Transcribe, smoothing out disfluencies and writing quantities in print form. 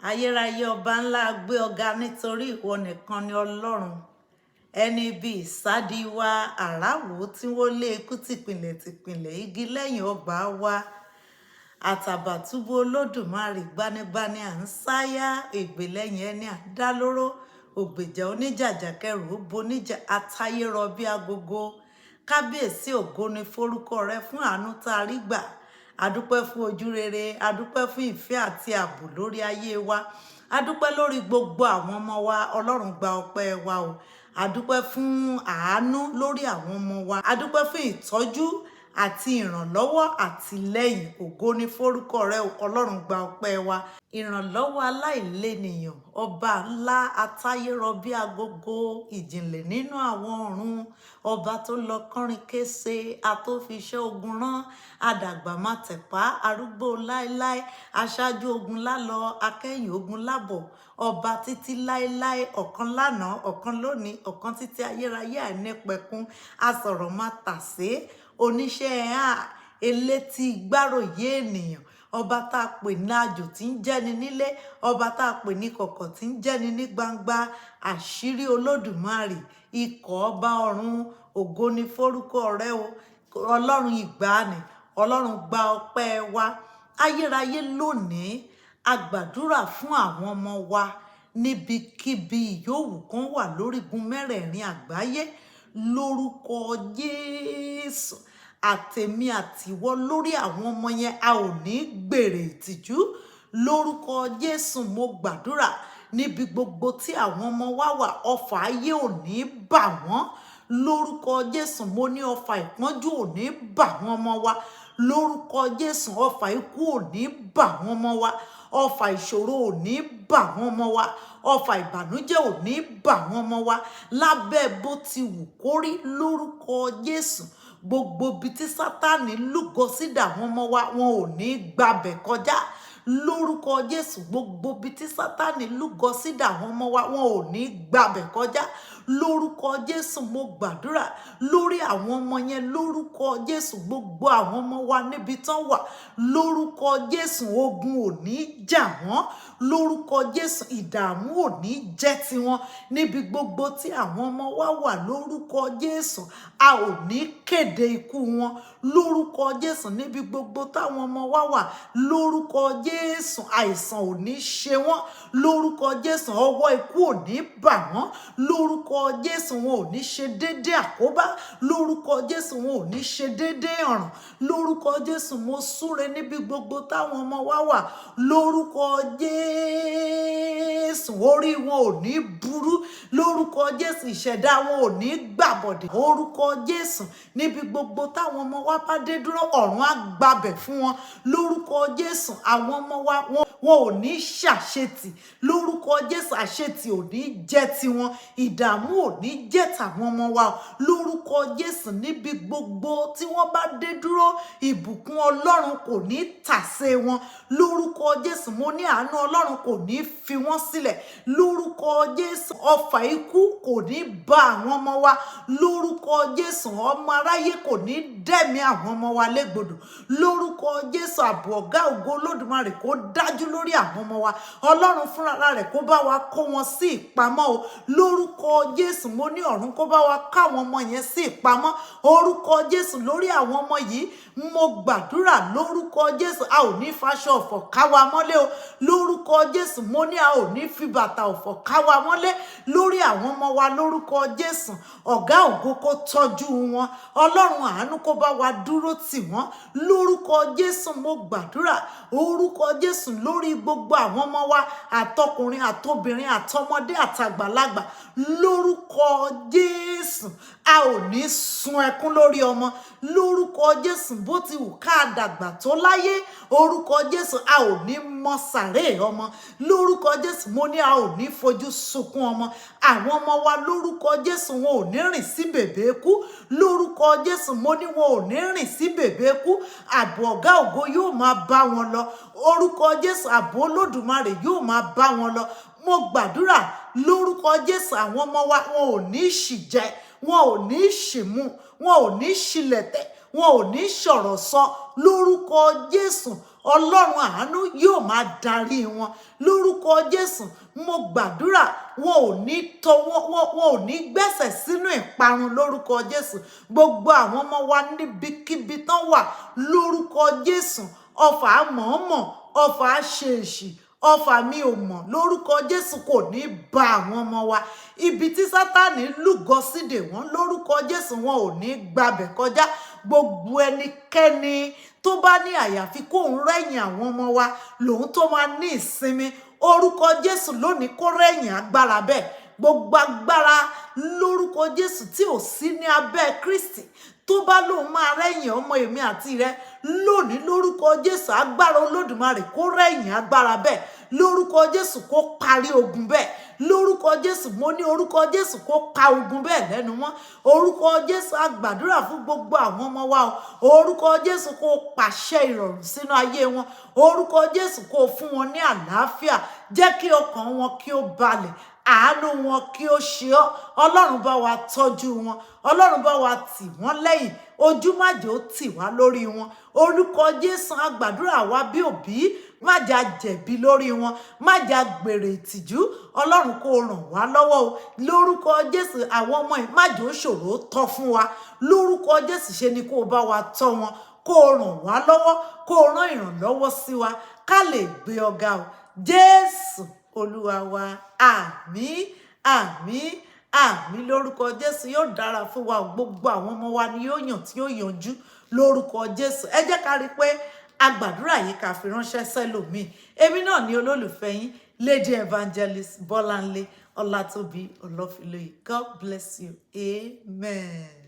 Ayérayé ọba ńlá gbé ọ̀gá nítorí ìwọ nìkan ni Ọlọ́run. Ẹni bí ìsádi wa àráwò tí wọ́n lé ikú tìpìlẹ̀ igi lẹ́yìn ọgbà wa. Àtàbàtúbú Olódùmarè gbanigbani à ń sáyà ègbè lẹ́yìn ẹni à ń dá lóró. Ògbèjà oníjàjàkẹrù ó boníjà atayé rọ bí agogo. Kábíyèsí ògo ni forúkọ rẹ fún àánú tá a rí gbà. Adúpẹ́ fún ojú rere, adúpẹ́ fún ìfẹ́ àti ààbò lórí ayé wa. Adúpẹ́ lórí gbogbo àwọn ọmọ wa, Ọlọ́run gba ọpẹ́ wa o. Adúpẹ́ fún àánú lórí àwọn ọmọ wa. Adúpẹ́ fún ìtọ́jú àti ìrànlọ́wọ́ àtìlẹ́yìn. Ògo ni forúkọ rẹ o, Ọlọ́run gba ọpẹ́ wa. Ìrànlọ́wọ́ aláìlénìyàn, ọba ńlá atayérọ bí agogo, ìjìnlẹ̀ nínú àwọn ọ̀run, ọba tó lọ kọrin kése, atófiṣẹ́ ogun rán, adàgbà má tẹ̀pá, arúgbó láéláé, aṣáájú ogun lálọ, akẹ́yìn ogun lábọ̀, ọba títí láéláé, ọ̀kan lánàá, ọ̀kan lónìí, ọ̀kan títí ayérayé àìnípẹ̀kun, asọ̀rọ̀ má tàsé, oníṣẹ́ elétí gbáròyé ènìyàn, ọba tá a pè ní àjò tí ń jẹ́ni nílé, ọba tá a pè ní kọ̀kọ̀ tí ń jẹ́ni ní gbangba, àṣírí Olódùmarè, ikọ̀ ọba ọ̀run, ògo ni forúkọ rẹ o. Ọlọ́run ìgbàanì, Ọlọ́run gba ọpẹ́ wa. Ayérayé lónìí a gbàdúrà fún àwọn ọmọ wa níbikíbi ìyówù kan wà lórígun mẹ́rẹ̀ẹ̀rin àgbáyé lórúkọ Jésù. Àtèmi àtiwọ lórí àwọn ọmọ yẹn a ò ní gbèrè ìtìjú lórúkọ Jésù. Mo gbàdúrà níbi gbogbo tí àwọn ọmọ wa wà, ọfà ayé ò ní bà wọ́n lórúkọ Jésù. Mo ní ọfà ìpọ́njú ò ní bà wọ́n ọmọ wa lórúkọ Jésù. Ọfà ikú ò ní bà wọ́n ọmọ wa, ọfà ìṣòro ò ní bà wọ́n ọmọ wa, ọfà ìbànújẹ́ ò ní bà wọ́n ọmọ wa lábẹ́ bó ti wù kórí lórúkọ Jésù. Gbogbo ibi tí Sátánì lúgọ sí dà wọ́n ọmọ wa, wọn ò ní gbabẹ̀ kọjá lórúkọ Jésù. Gbogbo ibi tí Sátánì lúgọ sí dà wọ́n ọmọ wa, wọn ò ní gbabẹ̀ kọjá lórúkọ Jésù. Mo gbàdúrà lórí àwọn ọmọ yẹn lórúkọ Jésù. Gbogbo àwọn ọmọ wa níbi tán wà lórúkọ Jésù, ogun ò ní jà wọ́n lórúkọ Jésù. Ìdààmú ò ní jẹ́ tiwọn níbi gbogbo tí àwọn ọmọ wa wà lórúkọ Jésù. A ò ní kéde ikú wọn lórúkọ Jésù. Níbi gbogbo táwọn ọmọ wa wà lórúkọ Jésù, àìsàn ò ní ṣe wọ́n lórúkọ Jésù. Ọwọ́ ikú ò ní bà wọ́n lórúkọ Jésù. Wọn ò ní ṣe déédé àkóbá lórúkọ Jésù. Wọn ò ní ṣe déédé ọ̀ràn lórúkọ Jésù. Mo súre níbi gbogbo táwọn ọmọ wa wà lórúkọ Jésù. Orí wọn ò ní burú lórúkọ Jésù. Ìṣẹ̀dá wọn ò ní gbàbọ̀dẹ̀ orúkọ Jésù. Níbi gbogbo táwọn ọmọ wa bá dé dúró, ọ̀run á gbabẹ̀ fún wọn lórúkọ Jésù. Àwọn ọmọ wa wọn ò ní ṣàṣetì lórúkọ Jésù. Àṣetì ò ní jẹ́ tiwọn, ìdààmú ò ní jẹ́ tàwọn ọmọ wa lórúkọ Jésù. Níbi gbogbo tí wọ́n bá dé dúró, ìbùkún Ọlọ́run kò ní tàsé wọn lórúkọ Jésù. Mo ní àánú Ọlọ́run kò ní fi wọ́n sílẹ̀ lórúkọ Jésù. Ọfà ikú kò ní bá àwọn ọmọ wa lórúkọ Jésù. Ọmọ aráyé kò ní dẹ̀mí àwọn ọmọ wa légbodò lórúkọ Jésù. Ààbò ọ̀gá ògo Olódùmarè kó dájú lórí àwọn ọmọ wa. Ọlọ́run fúnra rẹ̀ kó bá wa kó wọn sí ìpamọ́ o lórúkọ Jésù. Mo ní ọ̀run kó bá wa ká àwọn ọmọ yẹn sí ìpamọ́ orúkọ Jésù. Lórí àwọn ọmọ yìí mo gbàdúrà lórúkọ Jésù. A ò ní faṣọ ọ̀fọ̀ ká wa mọ́lé o lórúkọ Jésù. Mo ní a ò ní fi bàtà ọ̀fọ̀ ká wa mọ́lé lórí àwọn ọmọ wa lórúkọ Jésù. Ọ̀gá ògo kó tọ́jú wọn, Ọlọ́run àánú kó bá wa dúró tì wọ́n lórúkọ Jésù. Mo gbàdúrà orúkọ Jésù lórí gbogbo àwọn ọmọ wa, àtọkùnrin àtobìnrin àtọmọdé àtàgbàlagbà lórúkọ Jésù. A ò ní sun ẹkún lórí ọmọ lórúkọ Jésù. Bó ti wù ká dàgbà tó láyé orúkọ Jésù, a ò ní mọ sàré ọmọ lórúkọ Jésù. Mo ní a ò ní fojú sunkún ọmọ. Àwọn ọmọ wa lórúkọ Jésù wọn ò ní rìn sí bèbè ikú lórúkọ Jésù. Mo ní wọn ò ní rìn sí bèbè ikú. Ààbò ọ̀gá ògo yóò máa bá wọn lọ orúkọ Jésù. Ààbò Olódùmarè yóò máa bá wọn lọ. Mo gbàdúrà lórúkọ Jésù. Àwọn ọmọ wa wọn ò ní ṣì jẹ, wọn ò ní ṣì mu, wọn ò ní ṣìlẹ̀tẹ̀, wọn ò ní ṣọ̀rọ̀ sọ lórúkọ Jésù. ọlọ́run àánú yóò máa darí wọn lórúkọ Jésù. Mo gbàdúrà wọn ò ní gbẹ́sẹ̀ sínú ìparun lórúkọ Jésù. Gbogbo àwọn ọmọ wa níbikíbi tán wà lórúkọ Jésù, ọfà mọ̀ọ́mọ̀, ọfà ṣèèṣì, ọfà mi ò mọ̀ lórúkọ Jésù kò ní bá àwọn ọmọ wa. Ibi tí Sátánì lúgọ sídè wọn lórúkọ Jésù wọn ò ní gbabẹ̀ kọjá. Gbogbo ẹnikẹ́ni tó bá ní àyàfi kóun rẹ́yìn àwọn ọmọ wa lòun tó máa ní ìsinmi, orúkọ Jésù lónìí kó rẹ́yìn agbára bẹ́ẹ̀. Gbogbo agbára lórúkọ Jésù tí ò sí ní abẹ́ Kristi tó bá lóun máa rẹ́yìn ọmọ èmi àti rẹ lónìí lórúkọ Jésù, agbára Olódùmarè kó rẹ́yìn agbára bẹ́ẹ̀. Lórúkọ Jésù kó parí ogun bẹ́ẹ̀. Lórúkọ Jésù, mo ní orúkọ Jésù kó pa ogun bẹ́ẹ̀ lẹ́nu mọ́. Orúkọ Jésù, a gbàdúrà fún gbogbo àwọn ọmọ wa o. Orúkọ Jésù kó pàṣẹ ìrọ̀rùn sínú ayé wọn. Orúkọ Jésù kó fún wọn ní àlàáfíà. Jẹ́ kí ọkàn wọn kí ó balẹ̀, àánú wọn kí ó ṣe ọ́. Ọlọ́run bá wa tọ́jú wọn, Ọlọ́run bá wa tì wọ́n lẹ́yìn, ojú má jẹ́ ó tì wá lórí wọn. Orúkọ Jésù, a gbàdúrà wa bí òbí, má jà jẹ̀bi lórí wọn, má jà gbèrè ìtìjú. Ọlọ́run kó ràn wá lọ́wọ́ o. Lórúkọ Jésù, àwọn ọmọ yìí má jẹ́ ó ṣòro tọ́ fún wa. Lórúkọ Jésù, ṣe ni kó bá wa tọ́ wọn, kó ràn wá lọ́wọ́, kó rán ìrànlọ́wọ́ sí wa ká lè gbé ọ̀gá o. Jésù Olúwa wa, àmín, àmín, àmín. Lórúkọ Jésù yóò dára fún wa. Gbogbo àwọn ọmọ wa ni yóò yàn tí yóò yanjú lórúkọ Jésù. Ẹ jẹ́ ká rí i pé a gbàdúrà yìí ká fi ránṣẹ́ sẹ́lòmíì. Èmi náà ni olólùfẹ́ yín, Lady Evangelist Bọ́láńlé Ọlátòbí Ọlọ́filóyè. God bless you. Amen.